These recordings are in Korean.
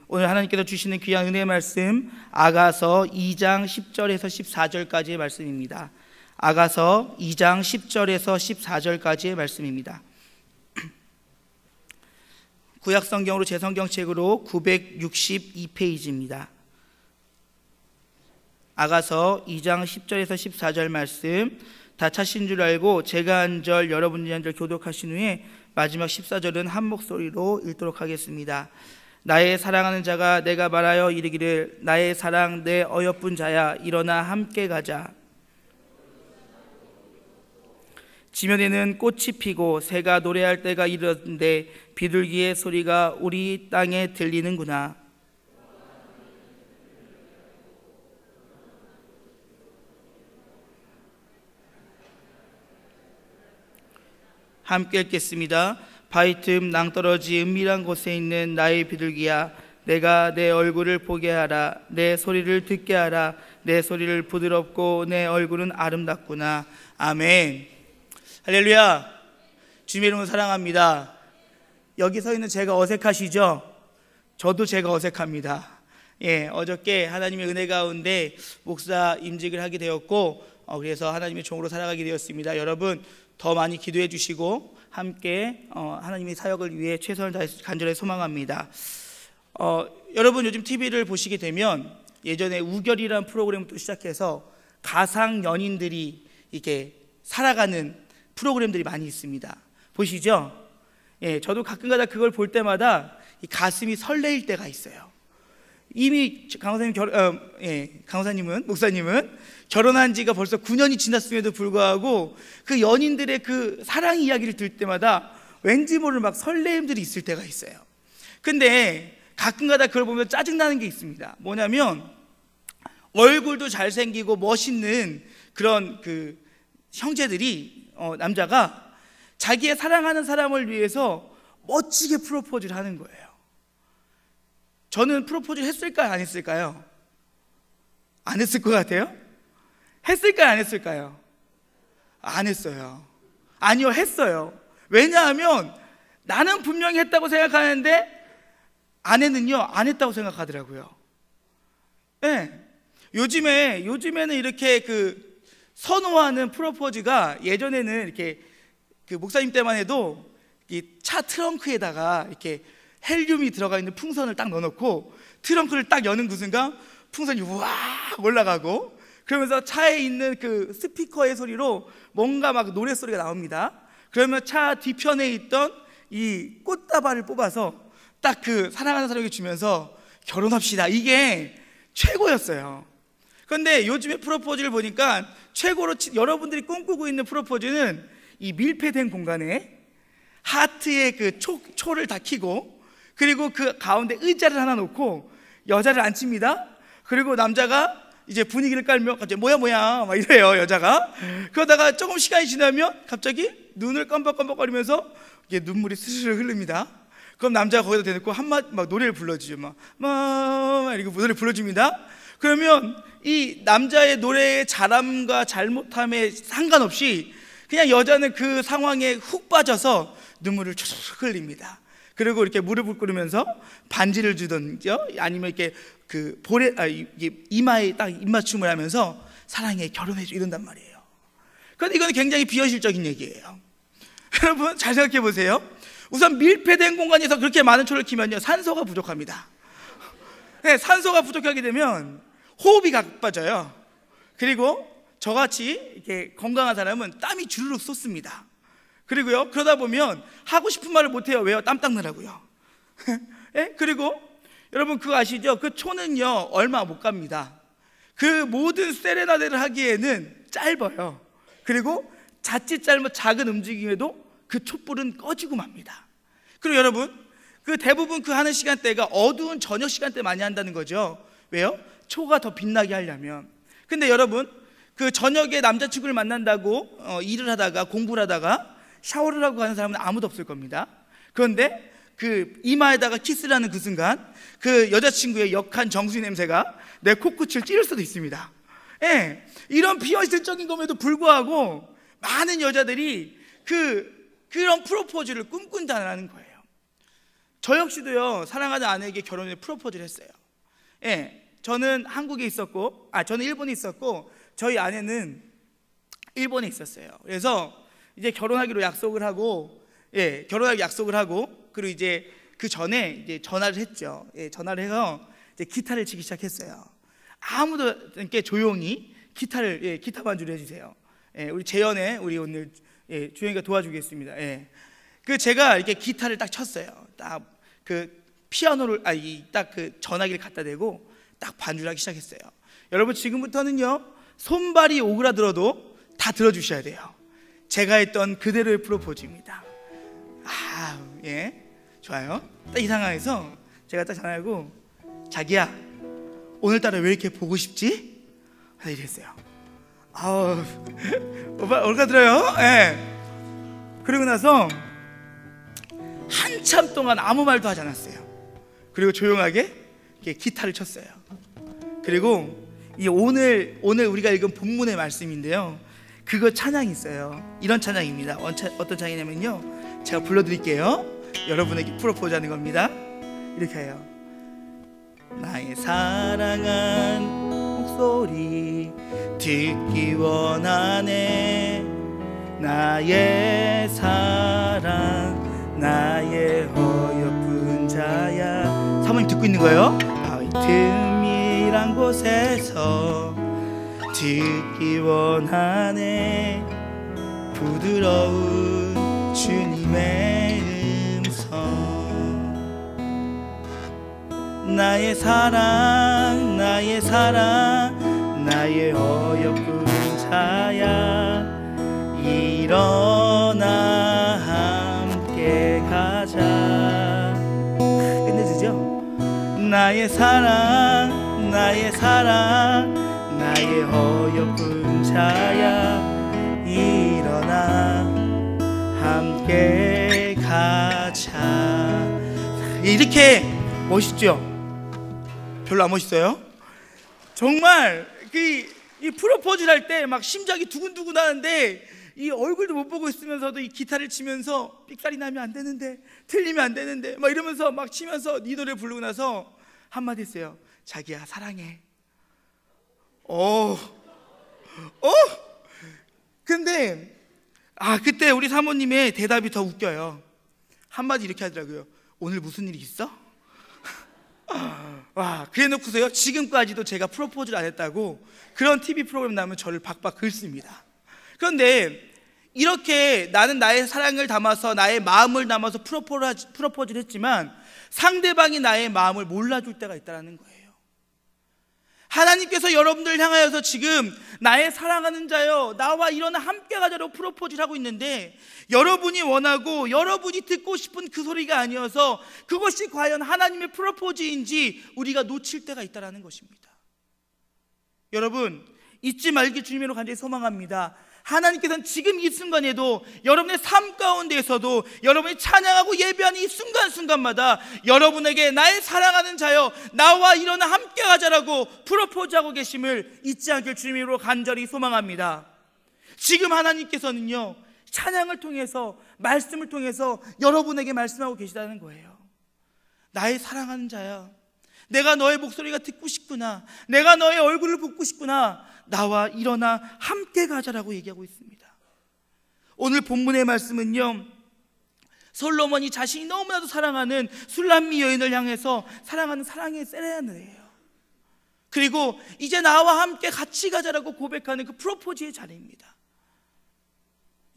오늘 하나님께서 주시는 귀한 은혜의 말씀 아가서 2장 10절에서 14절까지의 말씀입니다. 아가서 2장 10절에서 14절까지의 말씀입니다. 구약성경으로 제 성경책으로 962페이지입니다. 아가서 2장 10절에서 14절 말씀 다 찾으신 줄 알고 제가 한 절 여러분이 한 절 교독하신 후에 마지막 14절은 한 목소리로 읽도록 하겠습니다. 나의 사랑하는 자가 내가 말하여 이르기를 나의 사랑 내 어여쁜 자야 일어나 함께 가자. 지면에는 꽃이 피고 새가 노래할 때가 이르렀는데 비둘기의 소리가 우리 땅에 들리는구나. 함께 읽겠습니다. 바위틈 낭떠러지 은밀한 곳에 있는 나의 비둘기야, 내가 내 얼굴을 보게 하라. 내 소리를 듣게 하라. 내 소리를 부드럽고 내 얼굴은 아름답구나. 아멘. 할렐루야. 주님의 이름을 사랑합니다. 여기 서 있는 제가 어색하시죠? 저도 제가 어색합니다. 어저께 하나님의 은혜 가운데 목사 임직을 하게 되었고 그래서 하나님의 종으로 살아가게 되었습니다. 여러분 더 많이 기도해 주시고 함께 하나님의 사역을 위해 최선을 다해서 간절히 소망합니다. 여러분 요즘 TV를 보시게 되면 예전에 우결이라는 프로그램부터 시작해서 가상 연인들이 이렇게 살아가는 프로그램들이 많이 있습니다. 보시죠? 저도 가끔가다 그걸 볼 때마다 가슴이 설레일 때가 있어요. 이미 강호사님은 목사님은 결혼한 지가 벌써 9년이 지났음에도 불구하고 그 연인들의 그 사랑 이야기를 들을 때마다 왠지 모를 막 설레임들이 있을 때가 있어요. 근데 가끔가다 그걸 보면 짜증나는 게 있습니다. 뭐냐면 얼굴도 잘생기고 멋있는 그런 그 형제들이 남자가 자기의 사랑하는 사람을 위해서 멋지게 프로포즈를 하는 거예요. 저는 프로포즈를 했을까요? 안 했을까요? 안 했을 것 같아요? 했을까요? 안 했을까요? 안 했어요. 아니요, 했어요. 왜냐하면 나는 분명히 했다고 생각하는데 아내는요, 안 했다고 생각하더라고요. 요즘에는 이렇게 그 선호하는 프로포즈가 예전에는 이렇게 그 목사님 때만 해도 이 차 트렁크에다가 이렇게 헬륨이 들어가 있는 풍선을 딱 넣어놓고 트렁크를 딱 여는 그 순간 풍선이 우와 올라가고 그러면서 차에 있는 그 스피커의 소리로 뭔가 막 노래 소리가 나옵니다. 그러면 차 뒤편에 있던 이 꽃다발을 뽑아서 딱 그 사랑하는 사람에게 주면서 결혼합시다, 이게 최고였어요. 그런데 요즘에 프로포즈를 보니까 최고로 여러분들이 꿈꾸고 있는 프로포즈는 이 밀폐된 공간에 하트의 그 초를 다 켜고 그리고 그 가운데 의자를 하나 놓고 여자를 앉힙니다. 그리고 남자가 이제 분위기를 깔며 갑자기 뭐야 막 이래요, 여자가. 그러다가 조금 시간이 지나면 갑자기 눈을 깜빡깜빡거리면서 이게 눈물이 스르르 흐릅니다. 그럼 남자가 거기다 대놓고 한마디 막 노래를 불러주죠. 막 이렇게 노래를 불러줍니다. 그러면 이 남자의 노래의 잘함과 잘못함에 상관없이 그냥 여자는 그 상황에 훅 빠져서 눈물을 촉촉 흘립니다. 그리고 이렇게 무릎을 꿇으면서 반지를 주던지요, 아니면 이렇게 그 이마에 딱 입맞춤을 하면서 사랑해, 결혼해줘, 이런단 말이에요. 그런데 이건 굉장히 비현실적인 얘기예요. 여러분 잘 생각해 보세요. 우선 밀폐된 공간에서 그렇게 많은 초를 켜면요, 산소가 부족합니다. 산소가 부족하게 되면 호흡이 가빠져요. 그리고 저같이 이렇게 건강한 사람은 땀이 주르륵 솟습니다. 그리고요, 그러다 보면 하고 싶은 말을 못해요. 왜요? 땀 닦느라고요. 그리고 여러분 그거 아시죠? 그 초는요 얼마 못 갑니다. 그 모든 세레나데를 하기에는 짧아요. 그리고 자칫 잘못 작은 움직임에도 그 촛불은 꺼지고 맙니다. 그리고 여러분 그 대부분 그 하는 시간대가 어두운 저녁 시간대 많이 한다는 거죠. 왜요? 초가 더 빛나게 하려면. 근데 여러분 그 저녁에 남자친구를 만난다고 일을 하다가 공부를 하다가 샤워를 하고 가는 사람은 아무도 없을 겁니다. 그런데 그 이마에다가 키스를 하는 그 순간 그 여자친구의 역한 정수리 냄새가 내 코끝을 찌를 수도 있습니다. 이런 비현실적인 것에도 불구하고 많은 여자들이 그런 프로포즈를 꿈꾼다는 거예요. 저 역시도요, 사랑하는 아내에게 결혼에 프로포즈를 했어요. 예, 저는 한국에 있었고, 저는 일본에 있었고, 저희 아내는 일본에 있었어요. 그래서 이제 결혼하기로 약속을 하고, 결혼하기 약속을 하고, 그리고 이제 그 전에 이제 전화를 했죠. 전화를 해서 이제 기타를 치기 시작했어요. 아무도 이렇게 조용히 기타 반주를 해주세요. 우리 재연에 우리 오늘 주영이가 도와주겠습니다. 그 제가 이렇게 기타를 딱 쳤어요. 딱 그 피아노를 딱 그 전화기를 갖다 대고 딱 반주를 하기 시작했어요. 여러분 지금부터는요, 손발이 오그라들어도 다 들어주셔야 돼요. 제가 했던 그대로의 프로포즈입니다. 좋아요. 딱 이 상황에서 제가 딱 전화하고, 자기야, 오늘따라 왜 이렇게 보고 싶지? 이랬어요. 오빠 오그라들어요. 그리고 나서 한참 동안 아무 말도 하지 않았어요. 그리고 조용하게 이렇게 기타를 쳤어요. 그리고 이 오늘 우리가 읽은 본문의 말씀인데요, 그거 찬양이 있어요. 이런 찬양입니다. 어떤 찬양이냐면요, 제가 불러드릴게요. 여러분에게 프로포즈하는 겁니다. 이렇게 해요. 나의 사랑한 목소리 듣기 원하네. 나의 사랑, 나의 어여쁜 자야. 사모님 듣고 있는 거예요. 틈이란 곳에서 듣기 원하네. 부드러운 주님의 나의 사랑, 나의 사랑, 나의 어여쁜 자야. 일어나 함께 가자. 끝내주죠. 나의 사랑, 나의 사랑, 나의 어여쁜 자야. 일어나 함께 가자. 이렇게 멋있죠? 별로 안 멋있어요? 정말 이 프로포즈를 할 때 막 심장이 두근두근 하는데, 이 얼굴도 못 보고 있으면서도 이 기타를 치면서 삑사리 나면 안 되는데, 틀리면 안 되는데 막 이러면서 막 치면서 이 노래 부르고 나서 한마디 했어요. 자기야 사랑해. 근데 그때 우리 사모님의 대답이 더 웃겨요. 한마디 이렇게 하더라고요. 오늘 무슨 일이 있어? 그래 놓고서요, 지금까지도 제가 프로포즈를 안 했다고 그런 TV 프로그램 나오면 저를 박박 긁습니다. 그런데 이렇게 나는 나의 사랑을 담아서, 나의 마음을 담아서 프로포즈를 했지만 상대방이 나의 마음을 몰라줄 때가 있다는 거예요. 하나님께서 여러분들을 향하여서 지금 나의 사랑하는 자여, 나와 일어나 함께 가자로 프로포즈를 하고 있는데, 여러분이 원하고 여러분이 듣고 싶은 그 소리가 아니어서 그것이 과연 하나님의 프로포즈인지 우리가 놓칠 때가 있다는 것입니다. 여러분 잊지 말기 주님으로 간절히 소망합니다. 하나님께서는 지금 이 순간에도 여러분의 삶 가운데에서도 여러분이 찬양하고 예배하는 이 순간순간마다 여러분에게 나의 사랑하는 자여, 나와 일어나 함께 가자라고 프로포즈하고 계심을 잊지 않길 주님으로 간절히 소망합니다. 지금 하나님께서는요, 찬양을 통해서, 말씀을 통해서 여러분에게 말씀하고 계시다는 거예요. 나의 사랑하는 자야, 내가 너의 목소리가 듣고 싶구나, 내가 너의 얼굴을 보고 싶구나, 나와 일어나 함께 가자라고 얘기하고 있습니다. 오늘 본문의 말씀은요, 솔로몬이 자신이 너무나도 사랑하는 술람미 여인을 향해서 사랑하는 사랑의 세레나데예요. 그리고 이제 나와 함께 같이 가자라고 고백하는 그 프로포즈의 자리입니다.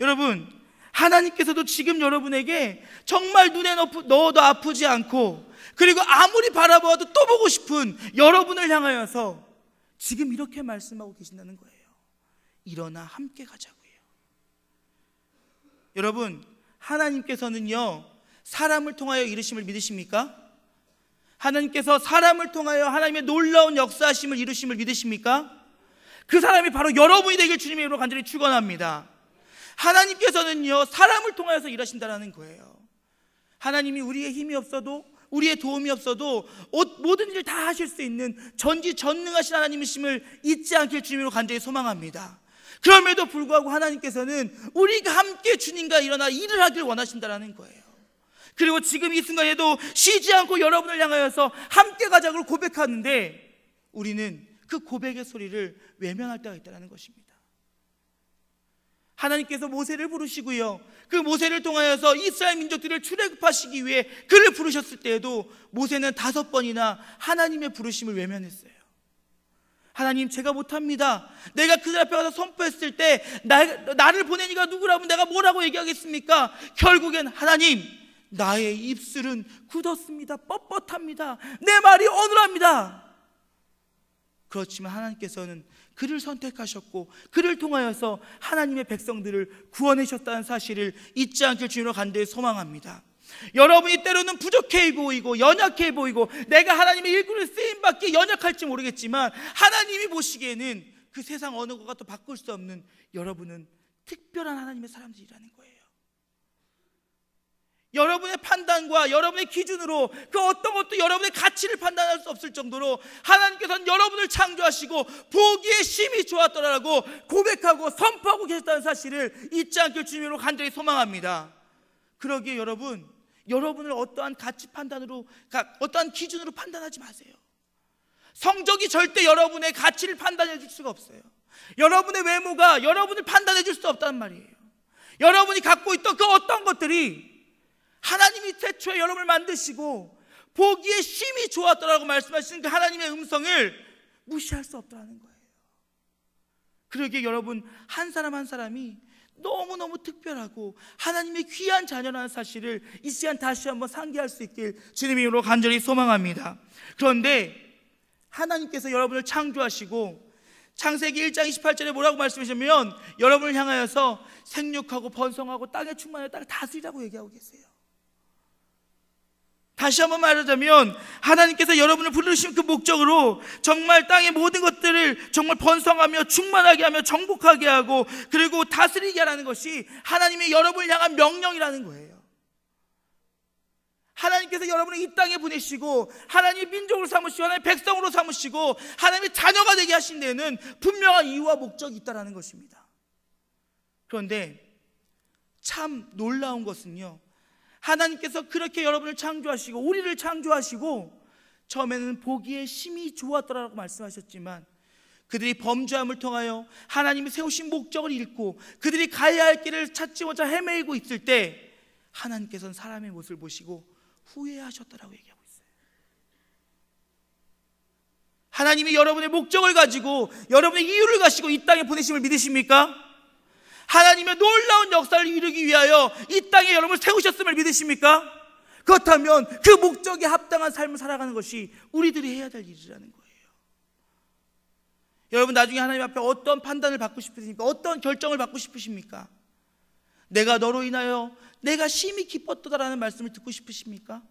여러분, 하나님께서도 지금 여러분에게 정말 눈에 넣어도 아프지 않고, 그리고 아무리 바라보아도 또 보고 싶은 여러분을 향하여서 지금 이렇게 말씀하고 계신다는 거예요. 일어나 함께 가자고요. 여러분, 하나님께서는요, 사람을 통하여 이루심을 믿으십니까? 하나님께서 사람을 통하여 하나님의 놀라운 역사하심을 이루심을 믿으십니까? 그 사람이 바로 여러분이 되길 주님의 이름으로 간절히 축원합니다. 하나님께서는요, 사람을 통하여서 일하신다는 거예요. 하나님이 우리의 힘이 없어도, 우리의 도움이 없어도 모든 일을 다 하실 수 있는 전지전능하신 하나님이심을 잊지 않길 주님으로 간절히 소망합니다. 그럼에도 불구하고 하나님께서는 우리가 함께 주님과 일어나 일을 하길 원하신다는 거예요. 그리고 지금 이 순간에도 쉬지 않고 여러분을 향하여서 함께 가자고 고백하는데 우리는 그 고백의 소리를 외면할 때가 있다는 것입니다. 하나님께서 모세를 부르시고요, 그 모세를 통하여서 이스라엘 민족들을 출애굽하시기 위해 그를 부르셨을 때에도 모세는 5번이나 하나님의 부르심을 외면했어요. 하나님, 제가 못합니다. 내가 그들 앞에 가서 선포했을 때 나를 보낸 이가 누구라면 내가 뭐라고 얘기하겠습니까? 결국엔 하나님, 나의 입술은 굳었습니다. 뻣뻣합니다. 내 말이 어눌합니다. 그렇지만 하나님께서는 그를 선택하셨고 그를 통하여서 하나님의 백성들을 구원하셨다는 사실을 잊지 않길 주님으로 간절히 소망합니다. 여러분이 때로는 부족해 보이고 연약해 보이고 내가 하나님의 일꾼을 쓰임받기에 연약할지 모르겠지만 하나님이 보시기에는 그 세상 어느 것과도 바꿀 수 없는 여러분은 특별한 하나님의 사람들이라는 거예요. 여러분의 판단과 여러분의 기준으로 그 어떤 것도 여러분의 가치를 판단할 수 없을 정도로 하나님께서는 여러분을 창조하시고 보기에 심히 좋았더라라고 고백하고 선포하고 계셨다는 사실을 잊지 않길 주님으로 간절히 소망합니다. 그러기에 여러분을 어떠한 가치 판단으로, 어떠한 기준으로 판단하지 마세요. 성적이 절대 여러분의 가치를 판단해 줄 수가 없어요. 여러분의 외모가 여러분을 판단해 줄 수 없다는 말이에요. 여러분이 갖고 있던 그 어떤 것들이 하나님이 태초에 여러분을 만드시고 보기에 심히 좋았더라고 말씀하시는 그 하나님의 음성을 무시할 수 없다는 거예요. 그러기에 여러분 한 사람 한 사람이 너무너무 특별하고 하나님의 귀한 자녀라는 사실을 이 시간 다시 한번 상기할 수 있길 주님의 이름으로 간절히 소망합니다. 그런데 하나님께서 여러분을 창조하시고 창세기 1장 28절에 뭐라고 말씀하시냐면 여러분을 향하여서 생육하고 번성하고 땅에 충만하여 땅을 다스리라고 얘기하고 계세요. 다시 한번 말하자면 하나님께서 여러분을 부르신 그 목적으로 정말 땅의 모든 것들을 정말 번성하며 충만하게 하며 정복하게 하고 그리고 다스리게 하라는 것이 하나님의 여러분을 향한 명령이라는 거예요. 하나님께서 여러분을 이 땅에 보내시고 하나님의 민족으로 삼으시고 하나님의 백성으로 삼으시고 하나님의 자녀가 되게 하신 데에는 분명한 이유와 목적이 있다는 것입니다. 그런데 참 놀라운 것은요, 하나님께서 그렇게 여러분을 창조하시고 우리를 창조하시고 처음에는 보기에 심히 좋았더라고 말씀하셨지만 그들이 범죄함을 통하여 하나님이 세우신 목적을 잃고 그들이 가야 할 길을 찾지 못하 헤매이고 있을 때 하나님께서는 사람의 모습을 보시고 후회하셨다라고 얘기하고 있어요. 하나님이 여러분의 목적을 가지고 여러분의 이유를 가지고 이 땅에 보내심을 믿으십니까? 하나님의 놀라운 역사를 이루기 위하여 이 땅에 여러분을 세우셨음을 믿으십니까? 그렇다면 그 목적에 합당한 삶을 살아가는 것이 우리들이 해야 될 일이라는 거예요. 여러분 나중에 하나님 앞에 어떤 판단을 받고 싶으십니까? 어떤 결정을 받고 싶으십니까? 내가 너로 인하여 내가 심히 기뻤다라는 말씀을 듣고 싶으십니까?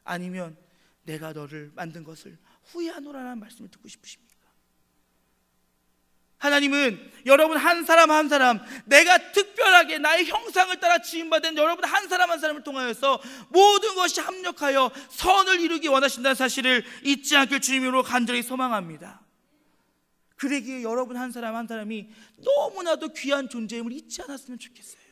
아니면 내가 너를 만든 것을 후회하노라라는 말씀을 듣고 싶으십니까? 하나님은 여러분 한 사람 한 사람 내가 특별하게 나의 형상을 따라 지음받은 여러분 한 사람 한 사람을 통하여서 모든 것이 합력하여 선을 이루기 원하신다는 사실을 잊지 않길 주님으로 간절히 소망합니다. 그러기에 여러분 한 사람 한 사람이 너무나도 귀한 존재임을 잊지 않았으면 좋겠어요.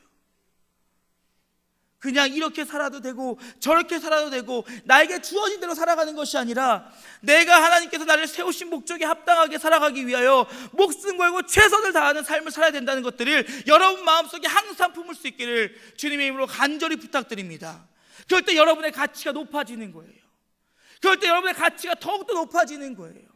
그냥 이렇게 살아도 되고 저렇게 살아도 되고 나에게 주어진 대로 살아가는 것이 아니라 내가 하나님께서 나를 세우신 목적에 합당하게 살아가기 위하여 목숨 걸고 최선을 다하는 삶을 살아야 된다는 것들을 여러분 마음속에 항상 품을 수 있기를 주님의 이름으로 간절히 부탁드립니다. 그럴 때 여러분의 가치가 높아지는 거예요. 그럴 때 여러분의 가치가 더욱더 높아지는 거예요.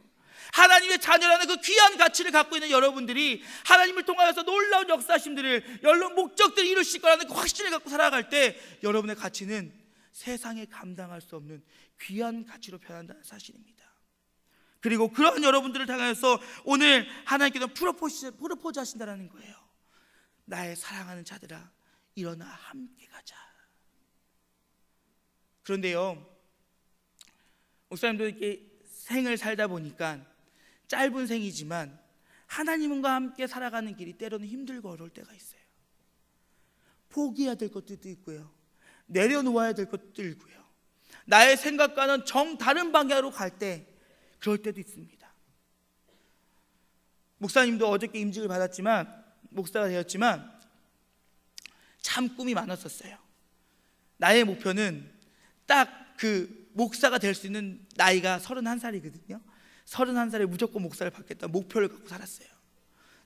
하나님의 자녀라는 그 귀한 가치를 갖고 있는 여러분들이 하나님을 통하여서 놀라운 역사심들을 여러 목적들을 이루실 거라는 그 확신을 갖고 살아갈 때 여러분의 가치는 세상에 감당할 수 없는 귀한 가치로 변한다는 사실입니다. 그리고 그러한 여러분들을 향하여서 오늘 하나님께서 프로포즈 하신다는 거예요. 나의 사랑하는 자들아 일어나 함께 가자. 그런데요, 목사님도 이렇게 생을 살다 보니까 짧은 생이지만 하나님과 함께 살아가는 길이 때로는 힘들고 어려울 때가 있어요. 포기해야 될 것들도 있고요, 내려놓아야 될 것도 있고요, 나의 생각과는 정다른 방향으로 갈 때 그럴 때도 있습니다. 목사님도 어저께 임직을 받았지만 목사가 되었지만 참 꿈이 많았었어요. 나의 목표는 딱 그 목사가 될 수 있는 나이가 31살이거든요. 31살에 무조건 목사를 받겠다 목표를 갖고 살았어요.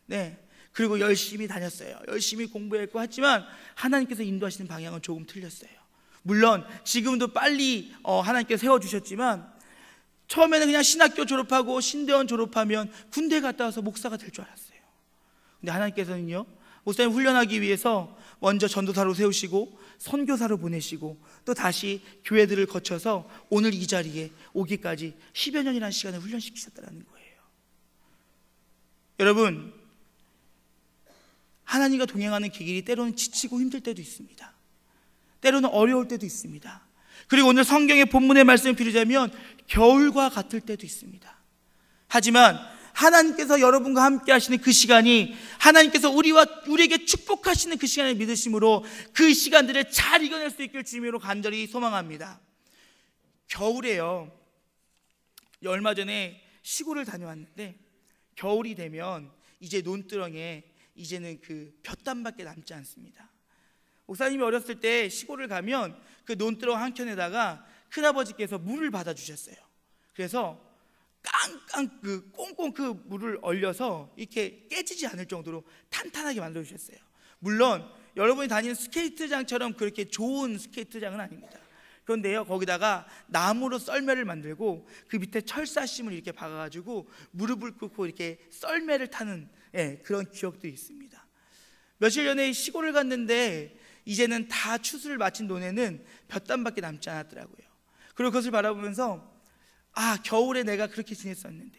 네. 그리고 열심히 다녔어요. 열심히 공부했고 하지만 하나님께서 인도하시는 방향은 조금 틀렸어요. 물론 지금도 빨리 하나님께서 세워주셨지만 처음에는 그냥 신학교 졸업하고 신대원 졸업하면 군대 갔다 와서 목사가 될 줄 알았어요. 근데 하나님께서는요, 목사님 훈련하기 위해서 먼저 전도사로 세우시고 선교사로 보내시고 또 다시 교회들을 거쳐서 오늘 이 자리에 오기까지 10여 년이라는 시간을 훈련시키셨다는 거예요. 여러분, 하나님과 동행하는 길이 때로는 지치고 힘들 때도 있습니다. 때로는 어려울 때도 있습니다. 그리고 오늘 성경의 본문의 말씀을 빌리자면 겨울과 같을 때도 있습니다. 하지만 하나님께서 여러분과 함께 하시는 그 시간이, 하나님께서 우리에게 축복하시는 그 시간을 믿으심으로 그 시간들을 잘 이겨낼 수 있길 주님으로 간절히 소망합니다. 겨울에요, 얼마 전에 시골을 다녀왔는데 겨울이 되면 이제 논두렁에 이제는 그 볕담밖에 남지 않습니다. 목사님이 어렸을 때 시골을 가면 그 논두렁 한켠에다가 큰아버지께서 물을 받아주셨어요. 그래서 꽁꽁 그 물을 얼려서 이렇게 깨지지 않을 정도로 탄탄하게 만들어주셨어요. 물론 여러분이 다니는 스케이트장처럼 그렇게 좋은 스케이트장은 아닙니다. 그런데요, 거기다가 나무로 썰매를 만들고 그 밑에 철사심을 이렇게 박아가지고 무릎을 꿇고 이렇게 썰매를 타는 그런 기억도 있습니다. 며칠 전에 시골을 갔는데 이제는 다 추수를 마친 논에는 볕담밖에 남지 않았더라고요. 그리고 그것을 바라보면서 겨울에 내가 그렇게 지냈었는데,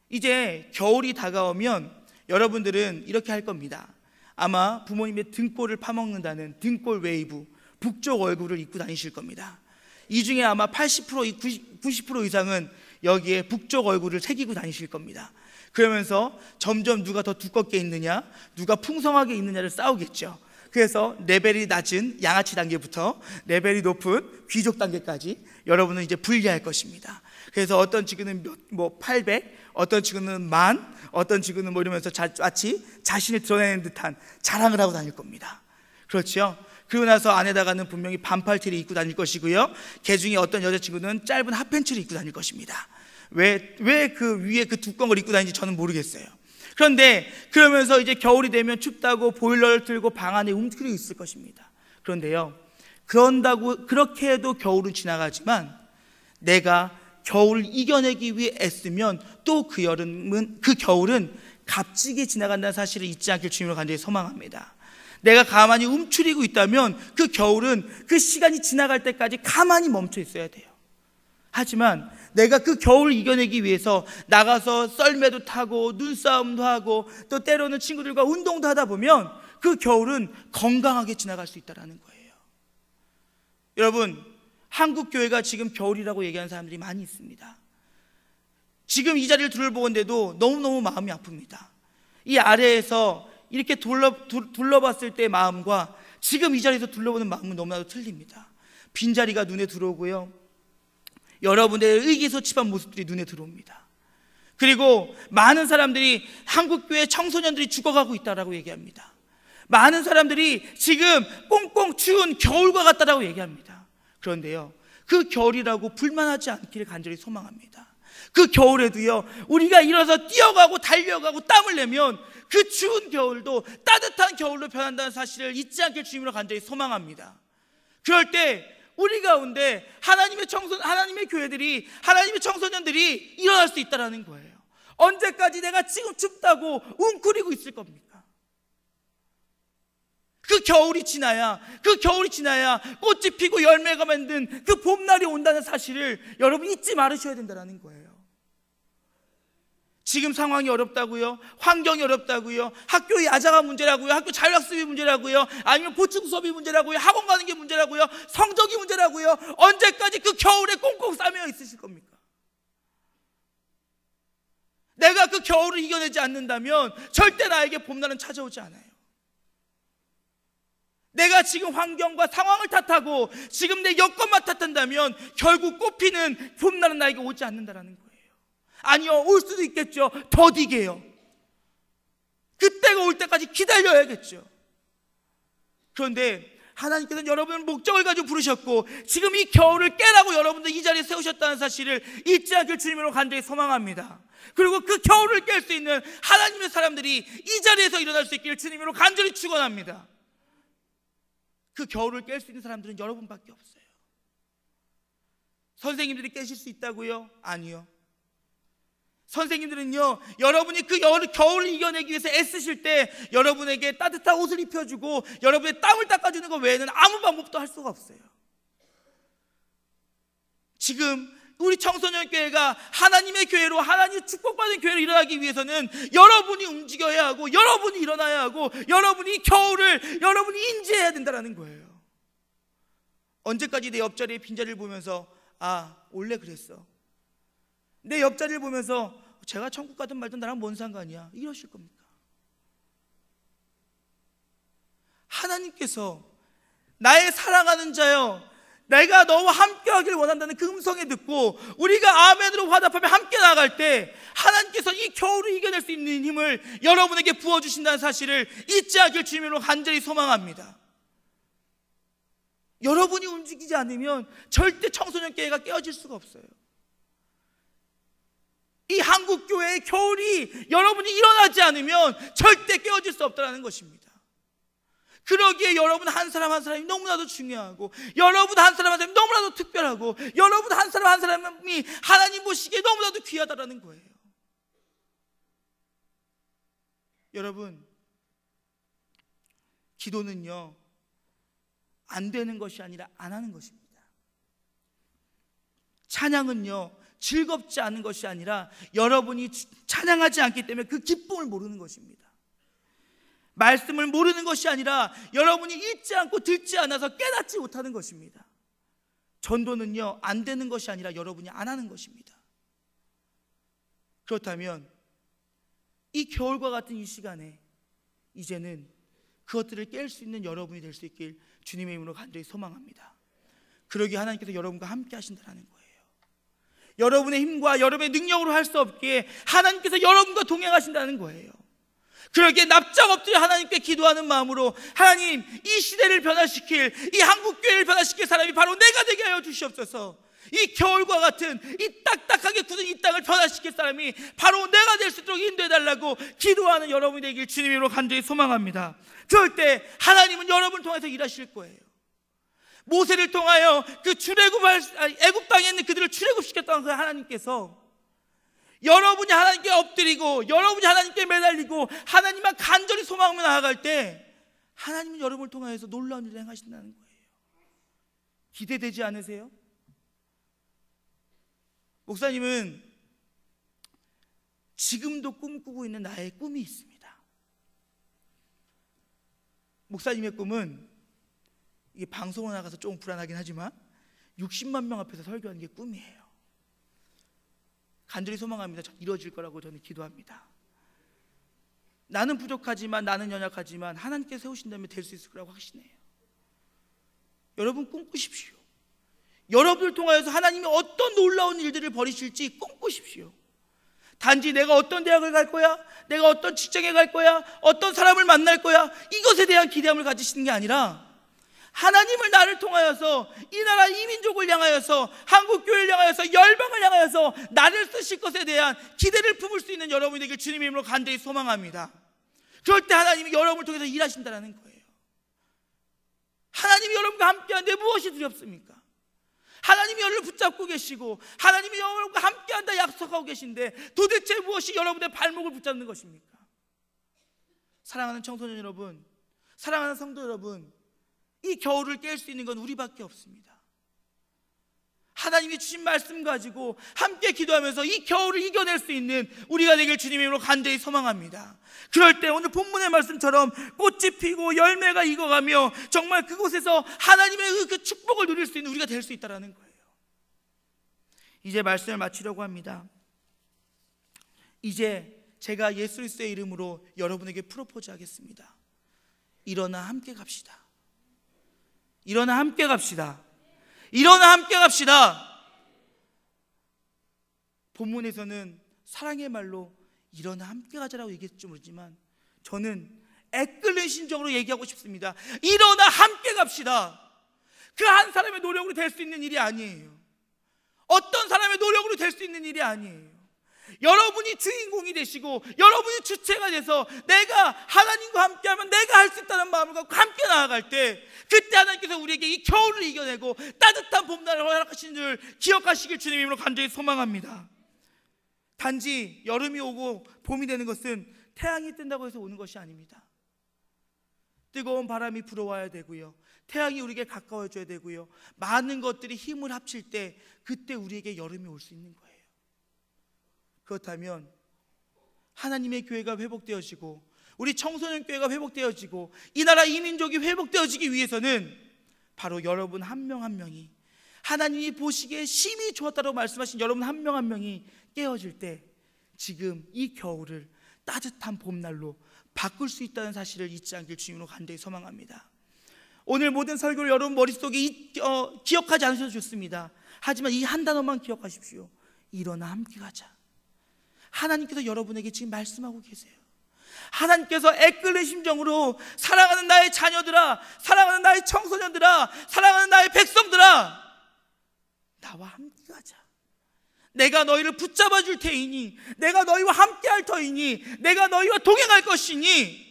이제 겨울이 다가오면 여러분들은 이렇게 할 겁니다. 아마 부모님의 등골을 파먹는다는 등골 웨이브, 북쪽 얼굴을 입고 다니실 겁니다. 이 중에 아마 80%, 90% 이상은 여기에 북쪽 얼굴을 새기고 다니실 겁니다. 그러면서 점점 누가 더 두껍게 있느냐, 누가 풍성하게 있느냐를 싸우겠죠. 그래서 레벨이 낮은 양아치 단계부터 레벨이 높은 귀족 단계까지 여러분은 이제 분리할 것입니다. 그래서 어떤 친구는 800, 어떤 친구는 10,000, 어떤 친구는 이러면서 마치 자신을 드러내는 듯한 자랑을 하고 다닐 겁니다. 그렇죠? 그러고 나서 안에다가는 분명히 반팔티를 입고 다닐 것이고요, 개 중에 어떤 여자친구는 짧은 핫팬츠를 입고 다닐 것입니다. 왜 그 위에 그 두꺼운 걸 입고 다니는지 저는 모르겠어요. 그런데 그러면서 이제 겨울이 되면 춥다고 보일러를 틀고 방 안에 움츠리고 있을 것입니다. 그런데요, 그렇게 해도 겨울은 지나가지만 내가 겨울을 이겨내기 위해 애쓰면 또 그 겨울은 값지게 지나간다는 사실을 잊지 않길 주님으로 간절히 소망합니다. 내가 가만히 움츠리고 있다면 그 겨울은 그 시간이 지나갈 때까지 가만히 멈춰 있어야 돼요. 하지만 내가 그 겨울을 이겨내기 위해서 나가서 썰매도 타고 눈싸움도 하고 또 때로는 친구들과 운동도 하다 보면 그 겨울은 건강하게 지나갈 수 있다는 거예요. 여러분, 한국 교회가 지금 겨울이라고 얘기하는 사람들이 많이 있습니다. 지금 이 자리를 둘러보건대도 너무너무 마음이 아픕니다. 이 아래에서 이렇게 둘러봤을 때의 마음과 지금 이 자리에서 둘러보는 마음은 너무나도 틀립니다. 빈자리가 눈에 들어오고요, 여러분들의 의기소침한 모습들이 눈에 들어옵니다. 그리고 많은 사람들이 한국교회 청소년들이 죽어가고 있다라고 얘기합니다. 많은 사람들이 지금 꽁꽁 추운 겨울과 같다라고 얘기합니다. 그런데요, 그 겨울이라고 불만하지 않기를 간절히 소망합니다. 그 겨울에도요, 우리가 일어서 뛰어가고 달려가고 땀을 내면 그 추운 겨울도 따뜻한 겨울로 변한다는 사실을 잊지 않길 주님으로 간절히 소망합니다. 그럴 때 우리 가운데 하나님의 교회들이, 하나님의 청소년들이 일어날 수 있다는 거예요. 언제까지 내가 지금 춥다고 웅크리고 있을 겁니까? 그 겨울이 지나야 꽃이 피고 열매가 맺는 그 봄날이 온다는 사실을 여러분 잊지 말으셔야 된다는 거예요. 지금 상황이 어렵다고요? 환경이 어렵다고요? 학교 야자가 문제라고요? 학교 자율학습이 문제라고요? 아니면 보충 수업이 문제라고요? 학원 가는 게 문제라고요? 성적이 문제라고요? 언제까지 그 겨울에 꽁꽁 싸매어 있으실 겁니까? 내가 그 겨울을 이겨내지 않는다면 절대 나에게 봄날은 찾아오지 않아요. 내가 지금 환경과 상황을 탓하고 지금 내 여건만 탓한다면 결국 꽃피는 봄날은 나에게 오지 않는다는 거예요. 아니요, 올 수도 있겠죠. 더디게요. 그때가 올 때까지 기다려야겠죠. 그런데 하나님께서는 여러분을 목적을 가지고 부르셨고 지금 이 겨울을 깨라고 여러분들 이 자리에 세우셨다는 사실을 잊지 않길 주님으로 간절히 소망합니다. 그리고 그 겨울을 깰 수 있는 하나님의 사람들이 이 자리에서 일어날 수 있기를 주님으로 간절히 축원합니다. 그 겨울을 깰 수 있는 사람들은 여러분밖에 없어요. 선생님들이 깨실 수 있다고요? 아니요. 선생님들은요, 여러분이 그 겨울을 이겨내기 위해서 애쓰실 때 여러분에게 따뜻한 옷을 입혀주고 여러분의 땀을 닦아주는 것 외에는 아무 방법도 할 수가 없어요. 지금 우리 청소년교회가 하나님의 교회로, 하나님의 축복받은 교회로 일어나기 위해서는 여러분이 움직여야 하고 여러분이 일어나야 하고 여러분이 겨울을 여러분이 인지해야 된다는 거예요. 언제까지 내 옆자리에 빈자리를 보면서 아, 원래 그랬어, 내 옆자리를 보면서 제가 천국 가든 말든 나랑 뭔 상관이야, 이러실 겁니까? 하나님께서 나의 사랑하는 자여, 내가 너와 함께하길 원한다는 그 음성에 듣고 우리가 아멘으로 화답하며 함께 나아갈 때 하나님께서 이 겨울을 이겨낼 수 있는 힘을 여러분에게 부어주신다는 사실을 잊지 않길 주님으로 간절히 소망합니다. 여러분이 움직이지 않으면 절대 청소년교회가 깨어질 수가 없어요. 이 한국교회의 겨울이 여러분이 일어나지 않으면 절대 깨어질 수 없다는 것입니다. 그러기에 여러분 한 사람 한 사람이 너무나도 중요하고 여러분 한 사람 한 사람이 너무나도 특별하고 여러분 한 사람 한 사람이 하나님 보시기에 너무나도 귀하다라는 거예요. 여러분, 기도는요, 안 되는 것이 아니라 안 하는 것입니다. 찬양은요, 즐겁지 않은 것이 아니라 여러분이 찬양하지 않기 때문에 그 기쁨을 모르는 것입니다. 말씀을 모르는 것이 아니라 여러분이 읽지 않고 듣지 않아서 깨닫지 못하는 것입니다. 전도는요, 안 되는 것이 아니라 여러분이 안 하는 것입니다. 그렇다면 이 겨울과 같은 이 시간에 이제는 그것들을 깰 수 있는 여러분이 될 수 있길 주님의 이름으로 간절히 소망합니다. 그러기에 하나님께서 여러분과 함께 하신다는 거예요. 여러분의 힘과 여러분의 능력으로 할 수 없기에 하나님께서 여러분과 동행하신다는 거예요. 그러기에 납작 엎드려 하나님께 기도하는 마음으로 하나님, 이 시대를 변화시킬, 이 한국교회를 변화시킬 사람이 바로 내가 되게 하여 주시옵소서. 이 겨울과 같은 이 딱딱하게 굳은 이 땅을 변화시킬 사람이 바로 내가 될 수 있도록 인도해달라고 기도하는 여러분이 되길 주님으로 간절히 소망합니다. 그럴 때 하나님은 여러분을 통해서 일하실 거예요. 모세를 통하여 그 애굽 땅에 있는 그들을 출애굽시켰던 그 하나님께서 여러분이 하나님께 엎드리고 여러분이 하나님께 매달리고 하나님만 간절히 소망하며 나아갈 때 하나님은 여러분을 통하여서 놀라운 일을 행하신다는 거예요. 기대되지 않으세요? 목사님은 지금도 꿈꾸고 있는 나의 꿈이 있습니다. 목사님의 꿈은, 이게 방송에 나가서 조금 불안하긴 하지만 60만 명 앞에서 설교하는 게 꿈이에요. 간절히 소망합니다. 이루어질 거라고 저는 기도합니다. 나는 부족하지만, 나는 연약하지만 하나님께 세우신다면 될 수 있을 거라고 확신해요. 여러분 꿈꾸십시오. 여러분을 통하여서 하나님이 어떤 놀라운 일들을 벌이실지 꿈꾸십시오. 단지 내가 어떤 대학을 갈 거야, 내가 어떤 직장에 갈 거야, 어떤 사람을 만날 거야, 이것에 대한 기대함을 가지시는 게 아니라 하나님을 나를 통하여서 이 나라 이 민족을 향하여서 한국교회를 향하여서 열방을 향하여서 나를 쓰실 것에 대한 기대를 품을 수 있는 여러분에게 주님의 이름으로 간절히 소망합니다. 그럴 때 하나님이 여러분을 통해서 일하신다는 거예요. 하나님이 여러분과 함께하는데 무엇이 두렵습니까? 하나님이 여러분을 붙잡고 계시고 하나님이 여러분과 함께한다 약속하고 계신데 도대체 무엇이 여러분의 발목을 붙잡는 것입니까? 사랑하는 청소년 여러분, 사랑하는 성도 여러분, 이 겨울을 깰 수 있는 건 우리밖에 없습니다. 하나님이 주신 말씀 가지고 함께 기도하면서 이 겨울을 이겨낼 수 있는 우리가 되길 주님의 이름으로 간절히 소망합니다. 그럴 때 오늘 본문의 말씀처럼 꽃이 피고 열매가 익어가며 정말 그곳에서 하나님의 그 축복을 누릴 수 있는 우리가 될 수 있다는 거예요. 이제 말씀을 마치려고 합니다. 이제 제가 예수 그리스도의 이름으로 여러분에게 프로포즈 하겠습니다. 일어나 함께 갑시다. 일어나 함께 갑시다. 일어나 함께 갑시다. 본문에서는 사랑의 말로 일어나 함께 가자라고 얘기했지 모르지만 저는 애끓는 심정으로 얘기하고 싶습니다. 일어나 함께 갑시다. 그 한 사람의 노력으로 될 수 있는 일이 아니에요. 어떤 사람의 노력으로 될 수 있는 일이 아니에요. 여러분이 주인공이 되시고 여러분이 주체가 돼서 내가 하나님과 함께하면 내가 할 수 있다는 마음을 갖고 함께 나아갈 때, 그때 하나님께서 우리에게 이 겨울을 이겨내고 따뜻한 봄날을 허락하시는 줄 기억하시길 주님의 이름으로 간절히 소망합니다. 단지 여름이 오고 봄이 되는 것은 태양이 뜬다고 해서 오는 것이 아닙니다. 뜨거운 바람이 불어와야 되고요, 태양이 우리에게 가까워져야 되고요, 많은 것들이 힘을 합칠 때 그때 우리에게 여름이 올 수 있는 거예요. 그렇다면 하나님의 교회가 회복되어지고 우리 청소년 교회가 회복되어지고 이 나라 이민족이 회복되어지기 위해서는 바로 여러분 한 명 한 명이, 하나님이 보시기에 심히 좋았다고 말씀하신 여러분 한 명 한 명이 깨어질 때 지금 이 겨울을 따뜻한 봄날로 바꿀 수 있다는 사실을 잊지 않길 주님으로 간절히 소망합니다. 오늘 모든 설교를 여러분 머릿속에 기억하지 않으셔도 좋습니다. 하지만 이 한 단어만 기억하십시오. 일어나 함께 가자. 하나님께서 여러분에게 지금 말씀하고 계세요. 하나님께서 애끓는 심정으로 사랑하는 나의 자녀들아, 사랑하는 나의 청소년들아, 사랑하는 나의 백성들아, 나와 함께 가자. 내가 너희를 붙잡아 줄 테이니, 내가 너희와 함께 할 터이니, 내가 너희와 동행할 것이니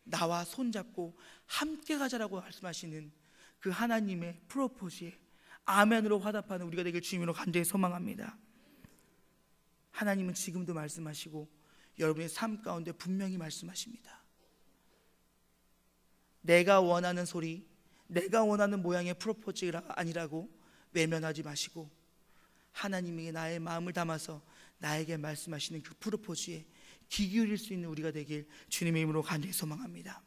나와 손잡고 함께 가자라고 말씀하시는 그 하나님의 프로포즈에 아멘으로 화답하는 우리가 되길 주님으로 간절히 소망합니다. 하나님은 지금도 말씀하시고 여러분의 삶 가운데 분명히 말씀하십니다. 내가 원하는 소리, 내가 원하는 모양의 프로포즈가 아니라고 외면하지 마시고 하나님에게 나의 마음을 담아서 나에게 말씀하시는 그 프로포즈에 귀 기울일 수 있는 우리가 되길 주님의 이름으로 간절히 소망합니다.